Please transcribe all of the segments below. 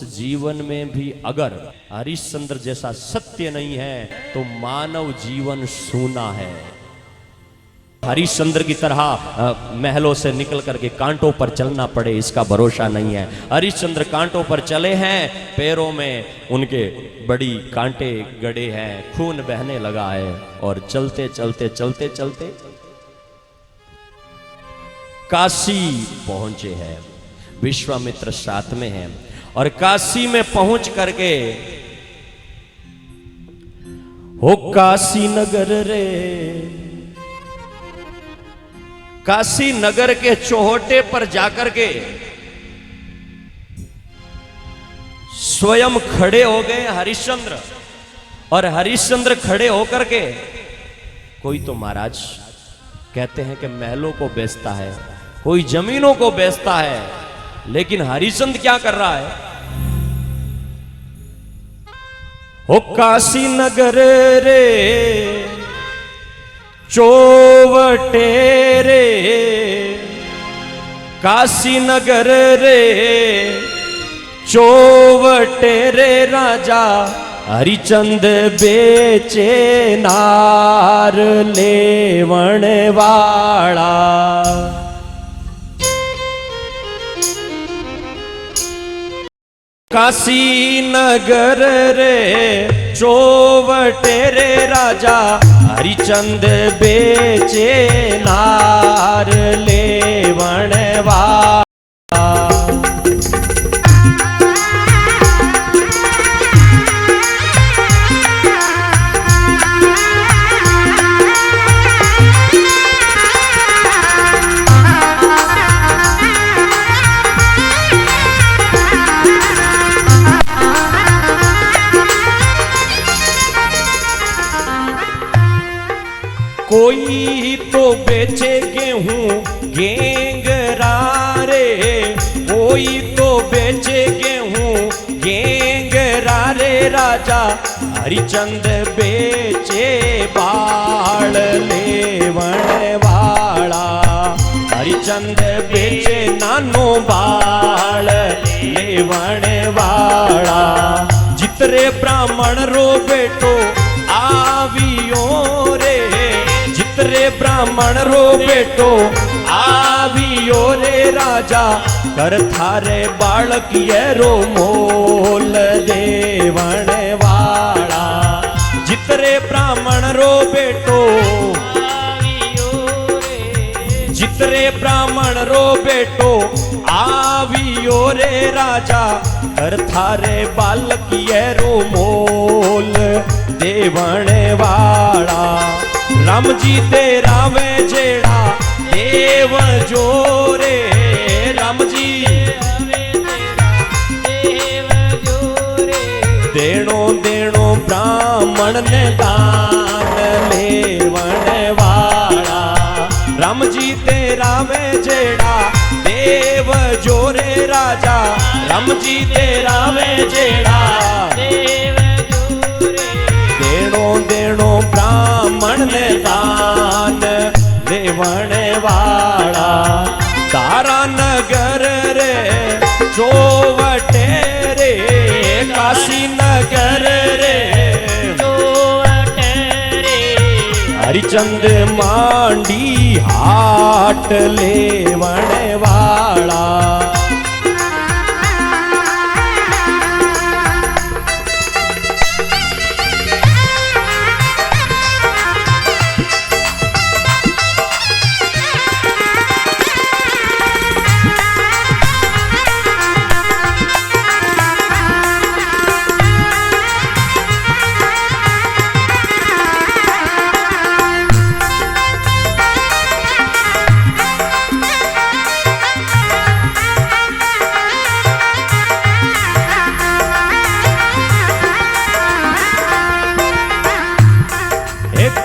जीवन में भी अगर हरिश्चंद्र जैसा सत्य नहीं है तो मानव जीवन सूना है। हरिश्चंद्र की तरह महलों से निकल करके कांटों पर चलना पड़े इसका भरोसा नहीं है। हरिश्चंद्र कांटों पर चले हैं, पैरों में उनके बड़ी कांटे गड़े हैं, खून बहने लगा है और चलते चलते चलते चलते काशी पहुंचे हैं। विश्वामित्र साथ में हैं और काशी में पहुंच करके हो काशी नगर रे, काशी नगर के चौहटे पर जाकर के स्वयं खड़े हो गए हरिश्चंद्र। और हरिश्चंद्र खड़े होकर के, कोई तो महाराज कहते हैं कि महलों को बेचता है, कोई जमीनों को बेचता है, लेकिन हरिश्चंद्र क्या कर रहा है? हो काशी नगर रे चौवटे रे, काशी नगर रे चौवटे रे राजा हरिचंद बेचे नार लेवण वाला। काशी नगर रे चौवटे रे राजा हरिचंद बेचे नार लेवण वाला। कोई तो बेचे गेहूं गेंगरा रे, कोई तो बेचे गेहूं गेंगरा रे राजा हरिचंद बेचे बाल लेवण वाला। हरिचंद बेचे नानो बाल लेवण वाला। जितरे ब्राह्मण रो बेटो आवियो रे, जितरे ब्राह्मण रो बेटो आवियो रे राजा कर थारे बालक ये रो मोल देवण वाला। जितरे ब्राह्मण रो बेटो आवियो रे, जितरे ब्राह्मण रो बेटो आवियो रे राजा कर थारे बालक ये रो मोल देवण वाला। राम जी तेरा वे जेड़ा देव जोरे, राम जी देणो देणो ब्राह्मण ने दान लेवण वाला। राम जी तेरा वे जेड़ा देव जोरे राजा, राम जी तेरा वे जेड़ा देव जोरे। देणो देणो ब्राह्मण ने दान लेवण वाला। तारा नगर रे चौवटे रे, काशी नगर रे चौवटे रे हरिचंद मांडी हाट लेवण वाला।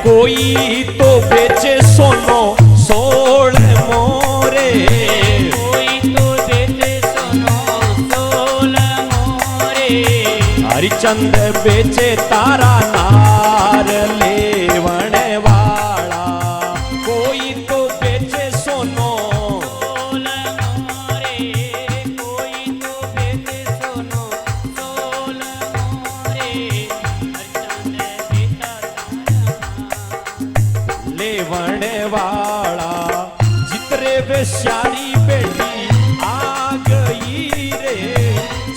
कोई तो बेचे सोनो सोल मोरे, कोई तो बेचे सोनो सोल मोरे। हरिचंद बेचे तारा नार लेवण वाला। कोई तो बेचे सोनो सोल मोरे, कोई तो बेचे सोनो वेश्यारी बेटी आ गई रे,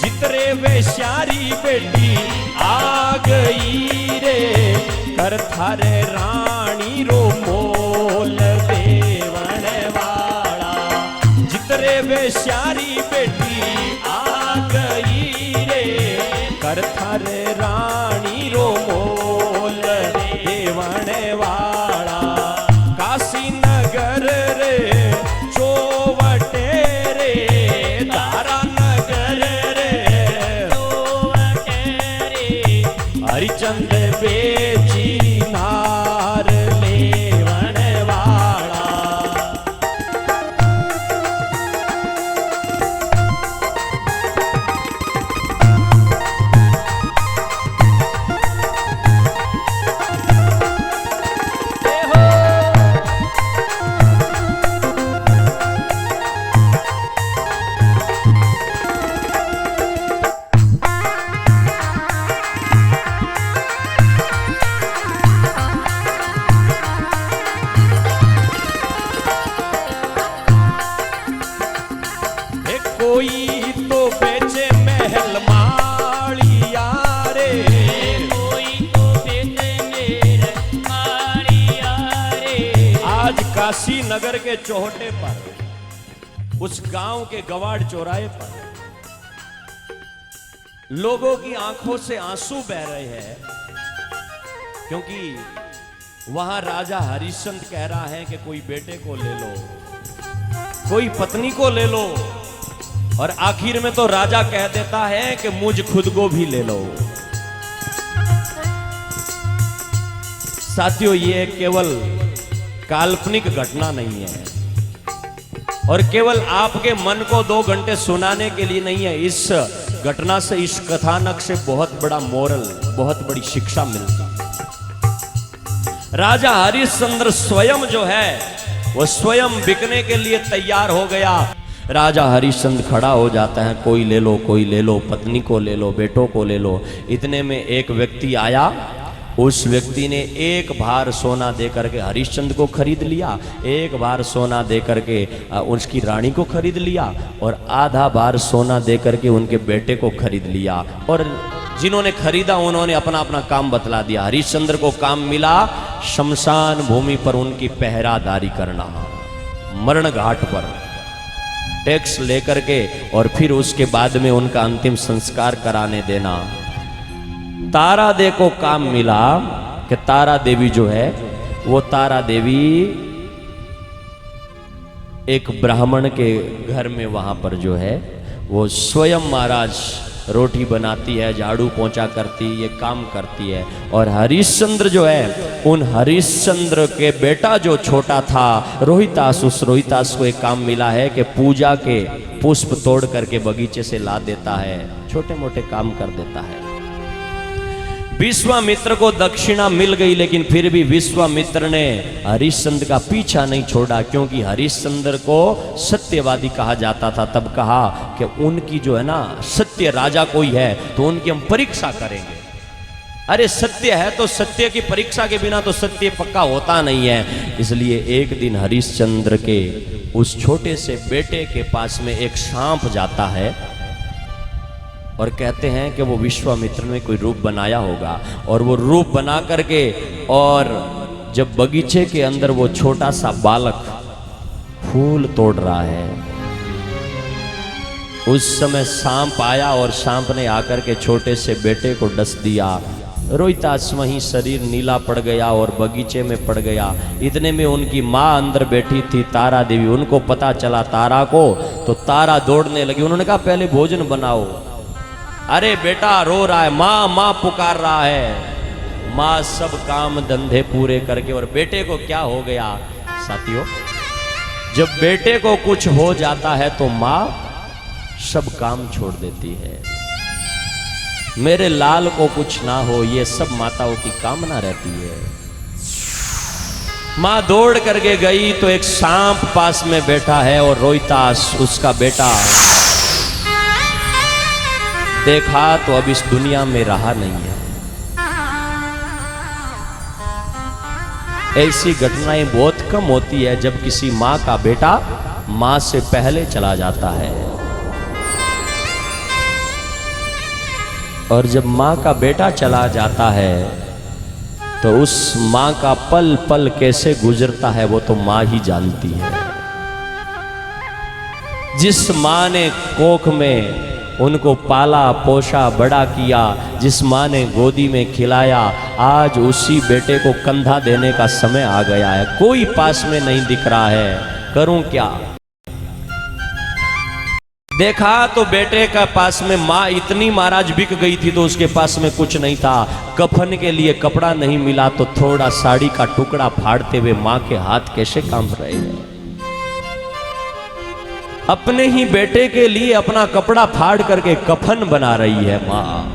जितरे वेश्यारी बेटी आ गई रे, कर थारे रानी रो मोल देवण वाला। जितरे वेश्यारी बेटी आ गई रे, कर थारे रानी रो मोल देवण वाला। काशी नगर रे चौवटे रे, तारा नगर रे चौवटे रे, हरिचंद बेची नार लेवण वाला। कोई तो बेचे महल माड़िया रे, कोई तो बेचे महल माड़िया रे। आज काशी नगर के चौहटे पर, उस गांव के गवाड़ चौराहे पर लोगों की आंखों से आंसू बह रहे हैं, क्योंकि वहां राजा हरिश्चंद्र कह रहा है कि कोई बेटे को ले लो, कोई पत्नी को ले लो, और आखिर में तो राजा कह देता है कि मुझ खुद को भी ले लो। साथियों, ये केवल काल्पनिक घटना नहीं है, और केवल आपके मन को 2 घंटे सुनाने के लिए नहीं है। इस घटना से, इस कथानक से बहुत बड़ा मोरल, बहुत बड़ी शिक्षा मिलती है। राजा हरिश्चंद्र स्वयं जो है वो स्वयं बिकने के लिए तैयार हो गया। राजा हरिश्चंद्र खड़ा हो जाता है, कोई ले लो, कोई ले लो, पत्नी को ले लो, बेटों को ले लो। इतने में एक व्यक्ति आया, उस व्यक्ति ने 1 भार सोना दे करके हरिश्चंद्र को खरीद लिया, 1 भार सोना दे करके उसकी रानी को खरीद लिया, और आधा भार सोना दे करके उनके बेटे को खरीद लिया। और जिन्होंने खरीदा उन्होंने अपना अपना काम बतला दिया। हरिश्चंद्र को काम मिला शमशान भूमि पर उनकी पहरादारी करना, मरण घाट पर टैक्स लेकर के, और फिर उसके बाद में उनका अंतिम संस्कार कराने देना। तारा दे को काम मिला कि तारा देवी जो है, वो तारा देवी एक ब्राह्मण के घर में वहां पर जो है वो स्वयं महाराज रोटी बनाती है, झाड़ू पोंछा करती, ये काम करती है। और हरिश्चंद्र जो है, उन हरिश्चंद्र के बेटा जो छोटा था रोहितास, उस रोहितास को एक काम मिला है कि पूजा के पुष्प तोड़ करके बगीचे से ला देता है, छोटे मोटे काम कर देता है। विश्वामित्र को दक्षिणा मिल गई, लेकिन फिर भी विश्वामित्र ने हरिश्चंद्र का पीछा नहीं छोड़ा, क्योंकि हरिश्चंद्र को सत्यवादी कहा जाता था। तब कहा कि उनकी जो है ना, सत्य राजा कोई है तो उनकी हम परीक्षा करेंगे। अरे सत्य है तो सत्य की परीक्षा के बिना तो सत्य पक्का होता नहीं है। इसलिए एक दिन हरिश्चंद्र के उस छोटे से बेटे के पास में एक सांप जाता है, और कहते हैं कि वो विश्वामित्र ने कोई रूप बनाया होगा, और वो रूप बना करके, और जब बगीचे के अंदर वो छोटा सा बालक फूल तोड़ रहा है, उस समय सांप आया और सांप ने आकर के छोटे से बेटे को डस दिया। रोहितास वहीं शरीर नीला पड़ गया और बगीचे में पड़ गया। इतने में उनकी माँ अंदर बैठी थी, तारा देवी, उनको पता चला तारा को, तो तारा दौड़ने लगी। उन्होंने कहा पहले भोजन बनाओ। अरे बेटा रो रहा है, माँ माँ पुकार रहा है। माँ सब काम धंधे पूरे करके, और बेटे को क्या हो गया साथियों, जब बेटे को कुछ हो जाता है तो माँ सब काम छोड़ देती है। मेरे लाल को कुछ ना हो, ये सब माताओं की कामना रहती है। माँ दौड़ करके गई तो एक सांप पास में बैठा है, और रोहितास उसका बेटा देखा तो अब इस दुनिया में रहा नहीं है। ऐसी घटनाएं बहुत कम होती है जब किसी माँ का बेटा मां से पहले चला जाता है। और जब मां का बेटा चला जाता है तो उस मां का पल पल कैसे गुजरता है वो तो मां ही जानती है। जिस मां ने कोख में उनको पाला पोषा बड़ा किया, जिस मां ने गोदी में खिलाया, आज उसी बेटे को कंधा देने का समय आ गया है। कोई पास में नहीं दिख रहा है, करूं क्या? देखा तो बेटे का पास में माँ इतनी महाराज बिक गई थी तो उसके पास में कुछ नहीं था। कफन के लिए कपड़ा नहीं मिला तो थोड़ा साड़ी का टुकड़ा फाड़ते हुए माँ के हाथ कैसे कांप रहे हैं। अपने ही बेटे के लिए अपना कपड़ा फाड़ करके कफन बना रही है माँ।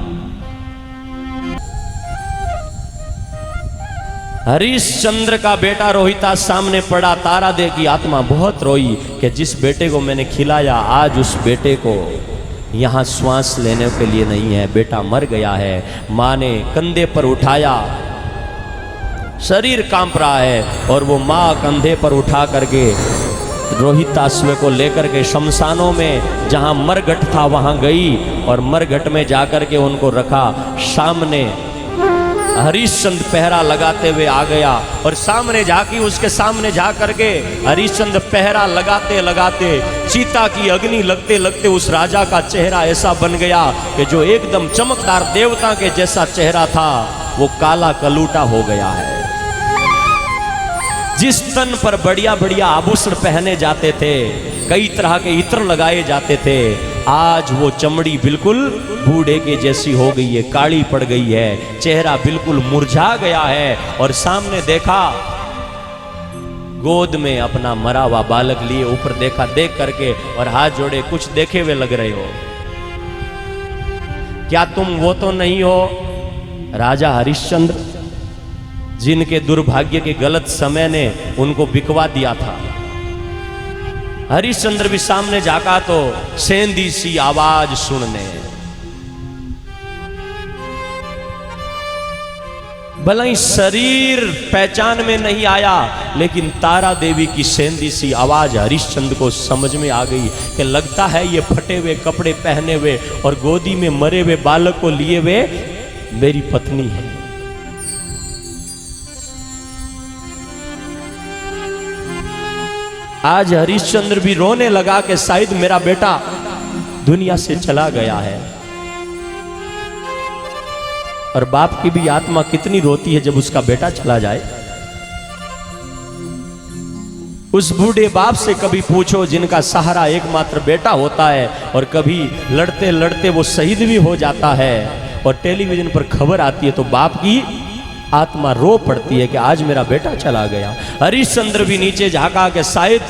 हरिश्चंद्र का बेटा रोहिता सामने पड़ा। तारा देवी की आत्मा बहुत रोई कि जिस बेटे को मैंने खिलाया आज उस बेटे को यहाँ श्वास लेने के लिए नहीं है, बेटा मर गया है। माँ ने कंधे पर उठाया, शरीर कांप रहा है और वो माँ कंधे पर उठा करके रोहिताश्व को लेकर के शमशानों में जहाँ मरघट था वहाँ गई और मरघट में जाकर के उनको रखा। सामने हरिश्चंद्र पहरा लगाते हुए आ गया और सामने जाके उसके सामने जा करके हरिश्चंद्र पहरा लगाते लगाते चीता की अग्नि लगते लगते उस राजा का चेहरा ऐसा बन गया कि जो एकदम चमकदार देवता के जैसा चेहरा था वो काला कलूटा हो गया है। जिस तन पर बढ़िया बढ़िया आभूषण पहने जाते थे, कई तरह के इत्र लगाए जाते थे, आज वो चमड़ी बिल्कुल बूढ़े के जैसी हो गई है, काली पड़ गई है, चेहरा बिल्कुल मुरझा गया है। और सामने देखा गोद में अपना मरा हुआ बालक लिए ऊपर देखा, देख करके और हाथ जोड़े कुछ देखे हुए लग रहे हो। क्या तुम वो तो नहीं हो राजा हरिश्चंद्र जिनके दुर्भाग्य के गलत समय ने उनको बिकवा दिया था? हरिश्चंद्र भी सामने जाका तो सेंधी सी आवाज सुनने, भला ही शरीर पहचान में नहीं आया लेकिन तारा देवी की सेंधी सी आवाज हरिश्चंद्र को समझ में आ गई कि लगता है ये फटे हुए कपड़े पहने हुए और गोदी में मरे हुए बालक को लिए हुए मेरी पत्नी है। आज हरिश्चंद्र भी रोने लगा कि शायद मेरा बेटा दुनिया से चला गया है। और बाप की भी आत्मा कितनी रोती है जब उसका बेटा चला जाए। उस बूढ़े बाप से कभी पूछो जिनका सहारा एकमात्र बेटा होता है और कभी लड़ते लड़ते वो शहीद भी हो जाता है और टेलीविजन पर खबर आती है तो बाप की आत्मा रो पड़ती है कि आज मेरा बेटा चला गया। हरिश्चंद्र भी नीचे झांका कि शायद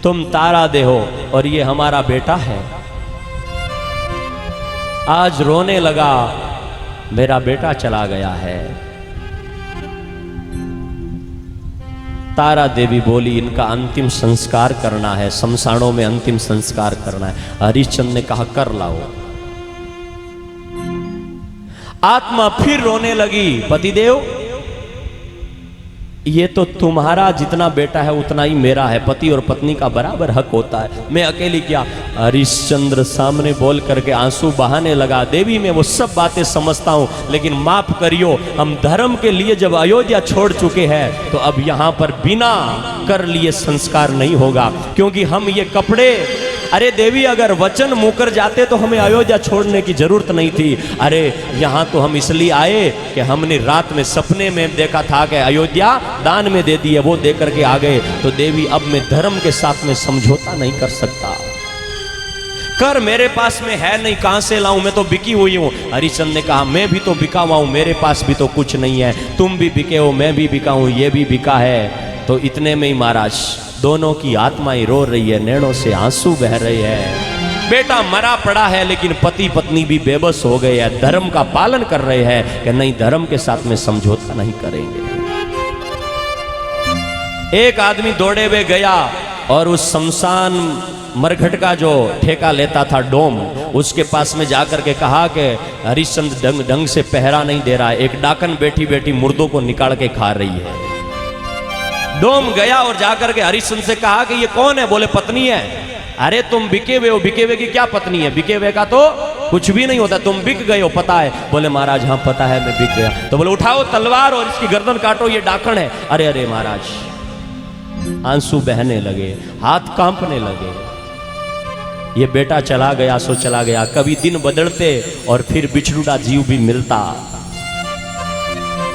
तुम तारा दे हो और ये हमारा बेटा है। आज रोने लगा, मेरा बेटा चला गया है। तारा देवी बोली इनका अंतिम संस्कार करना है, शमशानों में अंतिम संस्कार करना है। हरिश्चंद्र ने कहा कर लाओ। आत्मा फिर रोने लगी, पतिदेव ये तो तुम्हारा जितना बेटा है उतना ही मेरा है, पति और पत्नी का बराबर हक होता है, मैं अकेली क्या? हरिश्चंद्र सामने बोल करके आंसू बहाने लगा। देवी मैं वो सब बातें समझता हूँ लेकिन माफ करियो, हम धर्म के लिए जब अयोध्या छोड़ चुके हैं तो अब यहाँ पर बिना कर लिए संस्कार नहीं होगा, क्योंकि हम ये कपड़े, अरे देवी अगर वचन मुकर जाते तो हमें अयोध्या छोड़ने की जरूरत नहीं थी। अरे यहाँ तो हम इसलिए आए कि हमने रात में सपने में देखा था कि अयोध्या दान में दे दी है, वो दे करके आ गए। तो देवी अब मैं धर्म के साथ में समझौता नहीं कर सकता, कर मेरे पास में है नहीं, कहां से लाऊं, मैं तो बिकी हुई हूं। हरिश्चंद्र ने कहा मैं भी तो बिका हुआ हूं, मेरे पास भी तो कुछ नहीं है, तुम भी बिके हो, मैं भी बिका हूं, ये भी बिका है। तो इतने में ही महाराज दोनों की आत्माएं रो रही है, नैनों से आंसू बह रहे हैं। बेटा मरा पड़ा है लेकिन पति पत्नी भी बेबस हो गए हैं, धर्म का पालन कर रहे हैं कि नहीं धर्म के साथ में समझौता नहीं करेंगे। एक आदमी दौड़े हुए गया और उस शमशान मरघट का जो ठेका लेता था डोम, उसके पास में जाकर के कहा कि हरिश्चंद्र ढंग से पहरा नहीं दे रहा है, एक डाकन बैठी बैठी मुर्दों को निकाल के खा रही है। डोम गया और जाकर के हरिश्चंद्र से कहा कि ये कौन है? बोले पत्नी है। अरे तुम बिके हुए हो, बिके हुए की क्या पत्नी है? बिके हुए का तो कुछ भी नहीं होता, तुम बिक गए हो, पता है? बोले महाराज हाँ पता है, मैं बिक गया। तो बोले उठाओ तलवार और इसकी गर्दन काटो, ये डाकण है। अरे अरे महाराज, आंसू बहने लगे, हाथ कांपने लगे। ये बेटा चला गया सो चला गया, कभी दिन बदलते और फिर बिछड़ुड़ा जीव भी मिलता।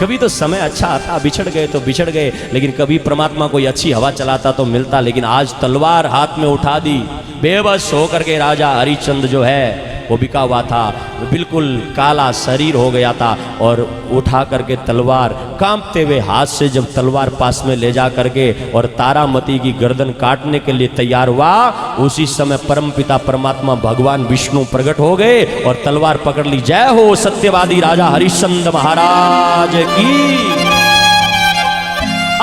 कभी तो समय अच्छा आता, बिछड़ गए तो बिछड़ गए, लेकिन कभी परमात्मा कोई अच्छी हवा चलाता तो मिलता। लेकिन आज तलवार हाथ में उठा दी, बेबस होकर के राजा हरिश्चंद्र जो है वो बिका हुआ था, बिल्कुल काला शरीर हो गया था, और उठा करके तलवार कांपते हुए हाथ से जब तलवार पास में ले जा करके और तारामती की गर्दन काटने के लिए तैयार हुआ, उसी समय परमपिता परमात्मा भगवान विष्णु प्रकट हो गए और तलवार पकड़ ली। जय हो सत्यवादी राजा हरिश्चंद्र महाराज की।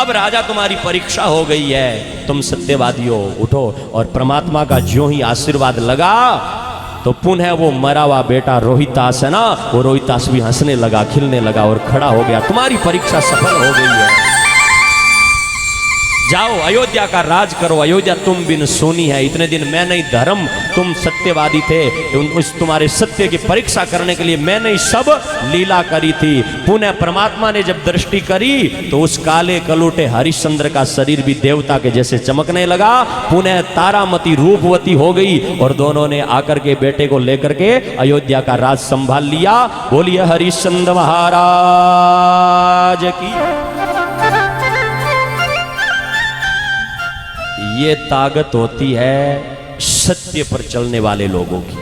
अब राजा तुम्हारी परीक्षा हो गई है, तुम सत्यवादियों उठो। और परमात्मा का ज्यों ही आशीर्वाद लगा तो पुनः वो मरा हुआ बेटा रोहितास है ना, वो रोहितास भी हंसने लगा, खिलने लगा और खड़ा हो गया। तुम्हारी परीक्षा सफल हो गई है, जाओ अयोध्या का राज करो। अयोध्या तुम बिन सोनी है। इतने दिन मैं नहीं धर्म, तुम सत्यवादी थे, उस तुम्हारे सत्य की परीक्षा करने के लिए मैंने सब लीला करी थी। पुनः परमात्मा ने जब दृष्टि करी तो उस काले कलूटे हरिश्चंद्र का शरीर भी देवता के जैसे चमकने लगा। पुनः तारामती रूपवती हो गई और दोनों ने आकर के बेटे को लेकर के अयोध्या का राज संभाल लिया। बोलिए हरिश्चंद्र महाराज की। ये ताकत होती है सत्य पर चलने वाले लोगों की।